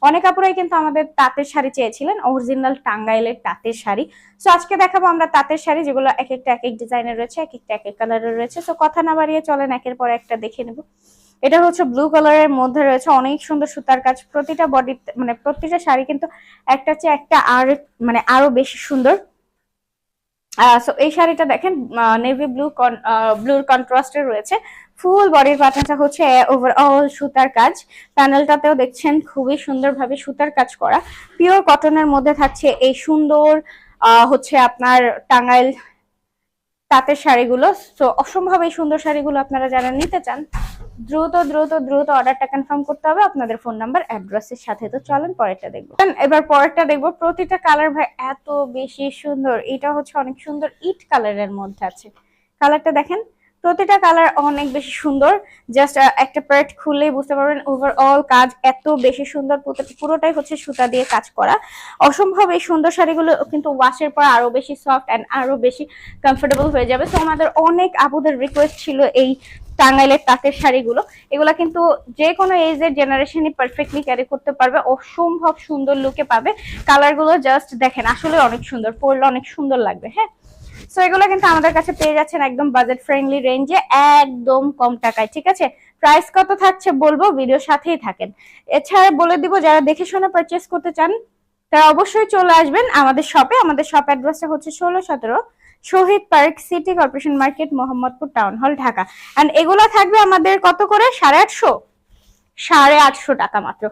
অনেক আপুরাই কিন্তু আমাদের তাঁতের শাড়ি চেয়েছিলেন, অরিজিনাল টাঙ্গাইলের তাঁতের শাড়ি। সো আজকে দেখাবো আমরা তাঁতের শাড়ি, যেগুলো এক একটা এক এক ডিজাইনের রয়েছে, এক একটা এক এক কালারের রয়েছে। সো কথা না বাড়িয়ে চলেন একের পর একটা দেখে নেব। এটা হচ্ছে ব্লু কালারের মধ্যে রয়েছে, অনেক সুন্দর সুতার কাজ। প্রতিটা বডি মানে প্রতিটা শাড়ি কিন্তু একটা চেয়ে একটা আর মানে আরো বেশি সুন্দর। সো এই শাড়িটা দেখেন নেভি ব্লুর কন্ট্রাস্টে রয়েছে। ফুল বডির প্যাটার্নটা হচ্ছে ওভারঅল সুতার কাজ। প্যানেলটাতেও দেখছেন খুবই সুন্দরভাবে সুতার কাজ করা। পিওর কটনের মধ্যে থাকছে এই সুন্দর হচ্ছে আপনার টাঙ্গাইল তাঁতের শাড়িগুলো। তো অসম্ভব এই সুন্দর শাড়িগুলো আপনারা যারা নিতে চান, দ্রুত দ্রুত দ্রুত অর্ডারটা কনফার্ম করতে হবে আপনাদের ফোন নাম্বার অ্যাড্রেসের সাথে। তো চলেন পরেরটা দেখবো। এবার পরেরটা দেখবো। প্রতিটা কালার ভাই এত বেশি সুন্দর। এটা হচ্ছে অনেক সুন্দর ইট কালারের মধ্যে আছে। কালারটা দেখেন, প্রতিটা কালার অনেক বেশি সুন্দর। জাস্ট একটা প্যাড খুললেই বুঝতে পারবেন ওভারঅল কাজ এত বেশি সুন্দর। পুরোটাই হচ্ছে সুতা দিয়ে কাজ করা। অসম্ভব এই সুন্দর শাড়িগুলো কিন্তু ওয়াশের পর আরো বেশি সফট এন্ড আরো বেশি কমফোর্টেবল হয়ে যাবে। তো আমাদের অনেক আপুদের রিকোয়েস্ট ছিল এই টাঙ্গাইলের তাঁতের শাড়িগুলো। এগুলা কিন্তু যে কোনো এজের জেনারেশনই পারফেক্টলি ক্যারি করতে পারবে, অসম্ভব সুন্দর লুকে পাবে। কালারগুলো জাস্ট দেখেন, আসলে অনেক সুন্দর, পরলে অনেক সুন্দর লাগবে। হ্যাঁ, সো এগুলো কিন্তু আমাদের কাছে পেয়ে যাচ্ছেন একদম বাজেট ফ্রেন্ডলি রেঞ্জে, একদম কম টাকায়। ঠিক আছে, প্রাইস কত থাকছে বলবো, ভিডিওর সাথেই থাকেন। এছাড়া বলে দিব, যারা দেখে শুনে পারচেস করতে চান তারা অবশ্যই চলে আসবেন আমাদের শপে। আমাদের শপ অ্যাড্রেসটা হচ্ছে 16-17 Shaheed Park, City Corporation Market, Mohammadpur Town Hall, Dhaka. And এগুলো থাকবে আমাদের কত করে? 850 টাকা মাত্র।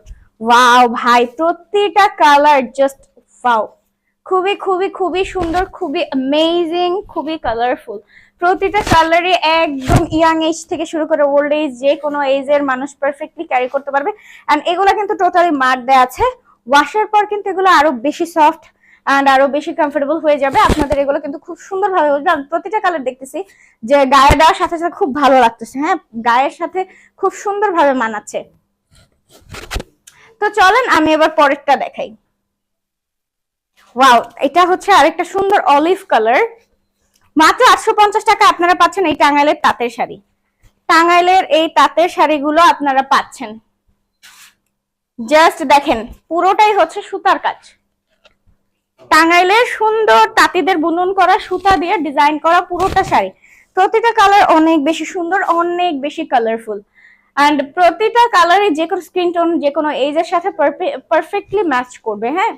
ওয়াও ভাই, প্রতিটা কালার জাস্ট ওয়াও, খুবই খুবই খুবই সুন্দর, খুবই অ্যামেজিং, খুবই কালারফুল। প্রতিটা কালারে একদম ইয়াং এজ থেকে শুরু করে ওল্ড এজ, যে কোনো এজের মানুষ পারফেক্টলি ক্যারি করতে পারবে। এন্ড এগুলো কিন্তু টোটালি মাট দেয়া আছে। ওয়াশের পর কিন্তু এগুলো আরো বেশি সফট এন্ড আরো বেশি কমফোর্টেবল হয়ে যাবে আপনাদের। এগুলো কিন্তু খুব সুন্দর ভাবে বুঝবেন। প্রতিটা কালার দেখতেছি যে গায়ে দেওয়ার সাথে সাথে খুব ভালো লাগতেছে। হ্যাঁ, গায়ের সাথে খুব সুন্দর ভাবে মানাচ্ছে। তো চলেন আমি এবার পরেরটা দেখাই। ওয়াও, এটা হচ্ছে আরেকটা সুন্দর অলিভ কালার। মাত্র 850 টাকা আপনারা পাচ্ছেন এই টাঙ্গাইলের তাঁতের শাড়ি। টাঙ্গাইলের এই তাঁতের শাড়িগুলো আপনারা পাচ্ছেন, জাস্ট দেখেন পুরোটাই হচ্ছে সুতার কাজ। টাঙ্গাইলের সুন্দর তাঁতিদের বুনন করা সুতা দিয়ে ডিজাইন করা পুরোটা শাড়ি। প্রতিটা কালার অনেক বেশি সুন্দর, অনেক বেশি কালারফুল। এন্ড প্রতিটা কালারে যে কোনো স্কিন টোন, যে কোনো এজের সাথে পারফেক্টলি ম্যাচ করবে। হ্যাঁ,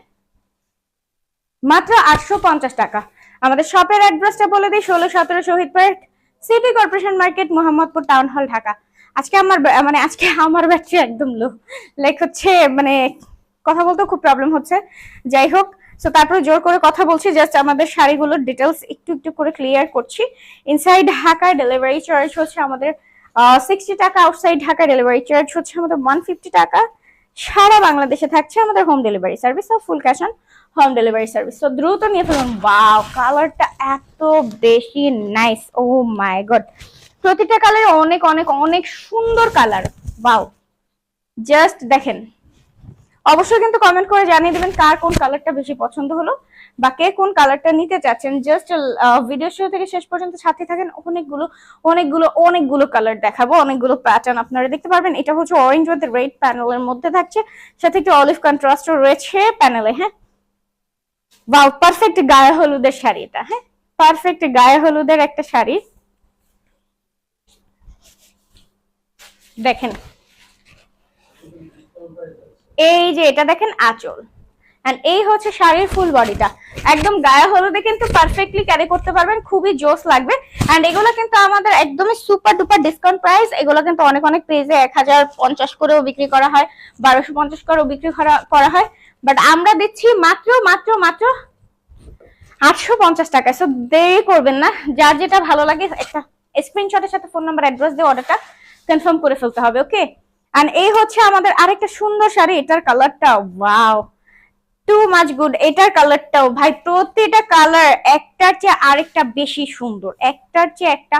মাত্র 850 টাকা। আমাদের শপের অ্যাড্রেসটা বলে দিই, 16-17 Shaheed Park, City Corporation Market, Mohammadpur Town Hall, Dhaka. আজকে আমার ব্যাটারি একদম লো, লাইক হচ্ছে মানে কথা বলতে খুব প্রবলেম হচ্ছে। যাই হোক, সো তারপরে জোর করে কথা বলছি, জাস্ট আমাদের শাড়িগুলোর ডিটেলস একটু একটু করে ক্লিয়ার করছি। ইনসাইড ঢাকা ডেলিভারি চার্জ হচ্ছে আমাদের 60 টাকা, আউটসাইড ঢাকা ডেলিভারি চার্জ হচ্ছে আমাদের 150 টাকা। সারা বাংলাদেশে থাকছে আমাদের হোম ডেলিভারি সার্ভিস, ও full cash on home delivery service. তো দ্রুত নিয়ে ফেলুন। ওয়াও, কালারটা এত বেশি নাইস, ও মাই গড। প্রতিটা কালার অনেক অনেক অনেক সুন্দর কালার। ওয়াও, জাস্ট দেখেন। অবশ্যই কিন্তু কমেন্ট করে জানিয়ে দিবেন কার কোন কালারটা বেশি পছন্দ হলো বা কে কোন কালারটা নিতে চাচ্ছেন। জাস্ট ভিডিও শুরু থেকে শেষ পর্যন্ত সাথে থাকেন, অনেকগুলো অনেকগুলো অনেকগুলো কালার দেখাবো, অনেকগুলো প্যাটার্ন আপনারা দেখতে পারবেন। এটা হচ্ছে অরেঞ্জ উইথ রেড প্যানেলের মধ্যে থাকছে, সাথে একটু অলিভ কন্ট্রাস্ট রয়েছে প্যানেলে। হ্যাঁ, ওয়াও, পারফেক্ট গায়ে হলুদের শাড়ি এটা। হ্যাঁ, পারফেক্ট গায়ে হলুদের একটা শাড়ি। দেখেন এই যে এটা দেখেন আঁচল, এন্ড এই হচ্ছে শাড়ির ফুল বডিটা। একদম গায়ে হলুদে কিন্তু পারফেক্টলি ক্যারি করতে পারবেন, খুবই জোস লাগবে। এন্ড এগুলো কিন্তু আমাদের একদমই সুপার ডুপার ডিসকাউন্ট প্রাইস। এগুলো কিন্তু অনেক অনেক পেজে 1050 করেও বিক্রি করা হয়, 1250 করেও বিক্রি করা হয়, বাট আমরা দিচ্ছি মাত্র মাত্র মাত্র 850 টাকা। সো দেরি করবেন না, যার যেটা ভালো লাগে একটা স্ক্রিনশটের সাথে ফোন নাম্বার অ্যাড্রেস দিয়ে অর্ডারটা কনফার্ম করে ফেলতে হবে। ওকে, এন্ড এই হচ্ছে আমাদের আরেকটা সুন্দর শাড়ি। এটার কালারটা ওয়াও, টু মাচ গুড। এটার কালারটাও ভাই, প্রতিটা কালার একটার চেয়ে আরেকটা বেশি সুন্দর, একটার চেয়ে একটা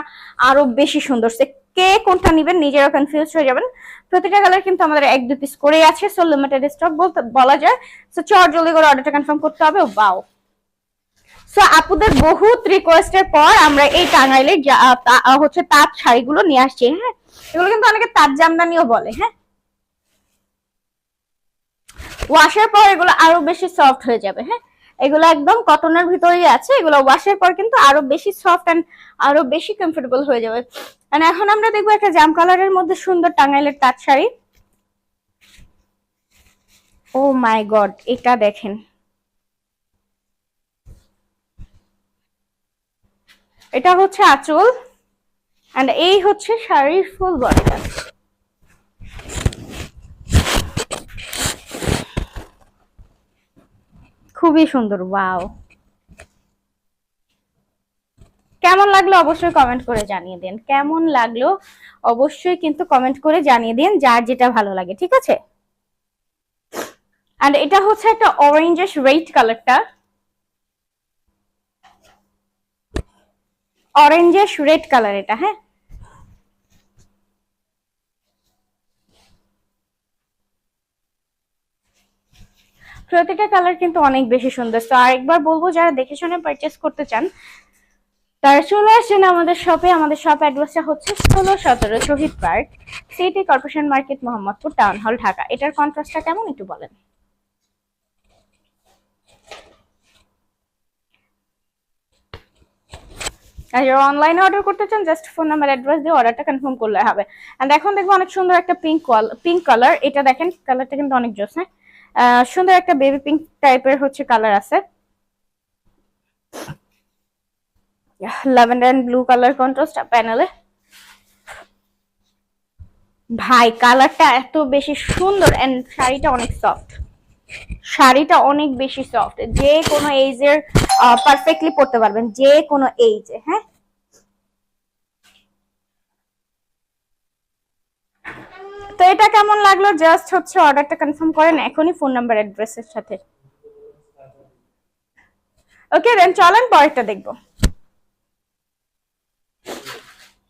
আরো বেশি সুন্দর। কে কোনটা নিবেন নিজেরা কনফিউজ হয়ে যাবেন। প্রতিটা কালার কিন্তু আমাদের 1-2 পিস করে আছে, সো লিমিটেড স্টক বলা যায়। সো চট জলদি করে অর্ডারটা কনফার্ম করতে হবে। ওয়াও, সো আপুদের বহুত রিকোয়েস্টের পর আমরা এই টাঙ্গাইলের হচ্ছে তাঁত শাড়িগুলো নিয়ে আসছি। হ্যাঁ, এগুলো কিন্তু অনেকে তাঁত জামদানিও বলে। হ্যাঁ, ওয়াশের পর এগুলো আরো বেশি সফট হয়ে যাবে। হ্যাঁ, এগুলো একদম কটনের ভিতরেই আছে, এগুলো ওয়াশের পর কিন্তু আরো বেশি সফট এন্ড আরো বেশি কমফোর্টেবল হয়ে যাবে। এন্ড এখন আমরা দেখবো একটা জাম কালারের মধ্যে সুন্দর টাঙ্গাইলের তাঁত শাড়ি। ও মাই গড, এটা দেখেন, এটা হচ্ছে আঁচল এন্ড এই হচ্ছে শাড়ির ফুল বডিটা। খুবই সুন্দর, ওয়াও। কেমন লাগলো অবশ্যই কমেন্ট করে জানিয়ে দিন, কেমন লাগলো অবশ্যই কিন্তু কমেন্ট করে জানিয়ে দিন, যার যেটা ভালো লাগে, ঠিক আছে। এন্ড এটা হচ্ছে একটা অরেঞ্জিশ রেড কালারটা, অরেঞ্জিশ রেড কালার এটা। হ্যাঁ, প্রতিটা কালার কিন্তু অনেক বেশি সুন্দর। তো আরেকবার বলবো, যারা দেখে শুনে পারচেস করতে চান তারা চলে আসছেন আমাদের শপে। আমাদের শপ অ্যাড্রেসটা হচ্ছে 16-17 Shaheed Park, City Corporation Market, Mohammadpur Town Hall, Dhaka. এটার কন্ট্রাস্টটা কেমন একটু বলেন। আর যারা অনলাইনে অর্ডার করতে চান জাস্ট ফোন নাম্বার অ্যাড্রেস দিয়ে অর্ডারটা কনফার্ম করলে হবে। এন্ড এখন দেখবো অনেক সুন্দর একটা পিঙ্ক কালার, এটা দেখেন কালারটা কিন্তু অনেক জোস। হ্যাঁ, সুন্দর একটা বেবি পিঙ্ক টাইপের হচ্ছে কালার আছে, lavender and blue colour contrast প্যানেলে। ভাই কালারটা এত বেশি সুন্দর এন্ড শাড়িটা অনেক সফট, শাড়িটা অনেক বেশি সফট, যে কোনো এজের পারফেক্টলি পরতে পারবেন, যে কোনো এজে। হ্যাঁ, তো এটা কেমন লাগলো জাস্ট হচ্ছে অর্ডারটা কনফার্ম করেন এখনই ফোন নাম্বার অ্যাড্রেসের সাথে। ওকে, দেন চলেন পরেরটা দেখবো।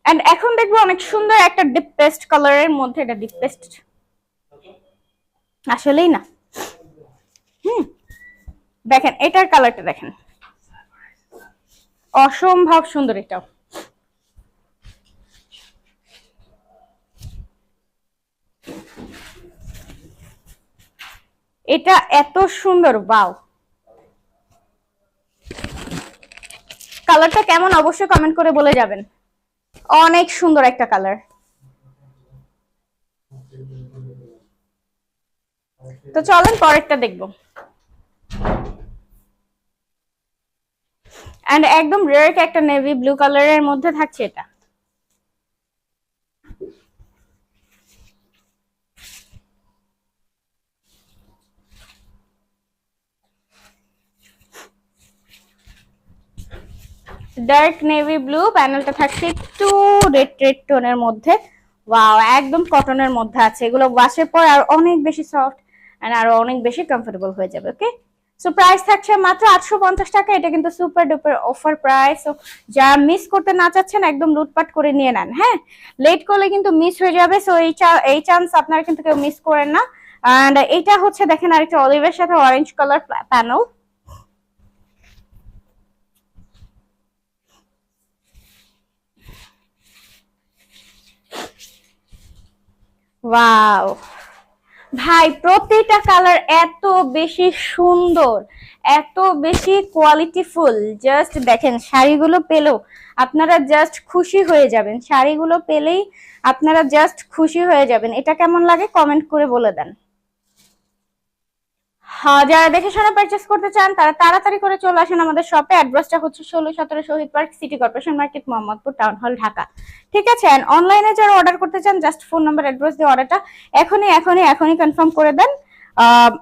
এন্ড এখন দেখবো অনেক সুন্দর একটা ডিপ পেস্ট কালারের মধ্যে, এটা ডিপ পেস্ট আসলেই না। দেখেন এটার কালারটা দেখেন, অসম্ভব সুন্দর। এটাও এটা এত সুন্দর, বাও। কালারটা কেমন অবশ্যই কমেন্ট করে বলে যাবেন, অনেক সুন্দর একটা কালার। তো চলেন পরেরটা দেখবো। এন্ড একদম রেয়ার একটা নেভি ব্লু কালারের মধ্যে থাকছে এটা। ডার্ক নেভি ব্লু, প্যানেলটা থাকছে একটু রেড রেড টোনের মধ্যে। ওয়াও, একদম কটনের মধ্যে আছে, এগুলো ওয়াশের পর আর অনেক বেশি সফট এন্ড আরো অনেক বেশি কমফোর্টেবল হয়ে যাবে। ওকে, সো প্রাইস থাকছে মাত্র 850 টাকা। এটা কিন্তু super duper offer price. So যা মিস করতে না চাচ্ছেন একদম লুটপাট করে নিয়ে নেন। হ্যাঁ, লেট করলে কিন্তু মিস হয়ে যাবে, সো এই চান্স আপনারা কিন্তু কেউ মিস করেন না। এন্ড এটা হচ্ছে দেখেন আরেকটা অলিভের সাথে অরেঞ্জ কালার প্যানেল। ওয়াও ভাই, প্রতিটা কালার এত বেশি সুন্দর, এত বেশি কোয়ালিটিফুল। জাস্ট দেখেন শাড়িগুলো পেলেও আপনারা জাস্ট খুশি হয়ে যাবেন, শাড়িগুলো পেলেই আপনারা জাস্ট খুশি হয়ে যাবেন। এটা কেমন লাগে কমেন্ট করে বলে দেন। হ্যাঁ, যারা দেখে শুনে পারচেস করতে চান তারা তাড়াতাড়ি করে চলে আসেন আমাদের শপে। অ্যাড্রেসটা হচ্ছে 16-17 Shaheed Park, City Corporation Market, Mohammadpur Town Hall, Dhaka. ঠিক আছে, এন্ড অনলাইনে যারা অর্ডার করতে চান জাস্ট ফোন নাম্বার অ্যাড্রেস দিয়ে অর্ডারটা এখনই কনফার্ম করে দেন।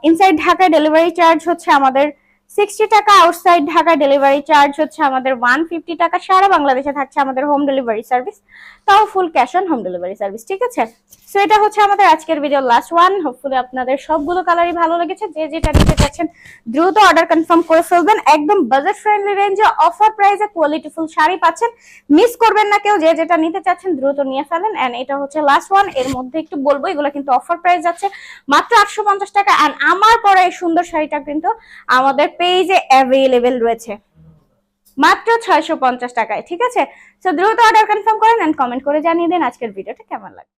ইনসাইড ঢাকায় ডেলিভারি চার্জ হচ্ছে আমাদের 60 টাকা, আউটসাইড ঢাকা ডেলিভারি চার্জ হচ্ছে আমাদের 150 টাকা। সারা বাংলাদেশে থাকছে আমাদের হোম ডেলিভারি সার্ভিস, তাও ফুল cash on home delivery service. ঠিক আছে, সো এটা হচ্ছে আমাদের আজকের ভিডিও লাস্ট ওয়ান। হোপফুলি আপনাদের সবগুলো কালারই ভালো লেগেছে। যে যেটা নিতে চাচ্ছেন দ্রুত অর্ডার কনফার্ম করে ফেলবেন। একদম বাজেট ফ্রেন্ডলি রেঞ্জে অফার প্রাইসে কোয়ালিটিফুল শাড়ি পাচ্ছেন, মিস করবেন না কেউ। যে যেটা নিতে চাচ্ছেন দ্রুত নিয়ে ফেলেন। এন্ড এটা হচ্ছে লাস্ট ওয়ান। এর মধ্যে একটু বলবো, এগুলো কিন্তু অফার প্রাইস যাচ্ছে মাত্র 850 টাকা। এন্ড আমার পরা এই সুন্দর শাড়িটা কিন্তু আমাদের পেজে অ্যাভেলেবেল রয়েছে মাত্র 650 টাকায়। ঠিক আছে, সো দ্রুত অর্ডার কনফার্ম করেন এন্ড কমেন্ট করে জানিয়ে দিন আজকের ভিডিওটা কেমন লাগে।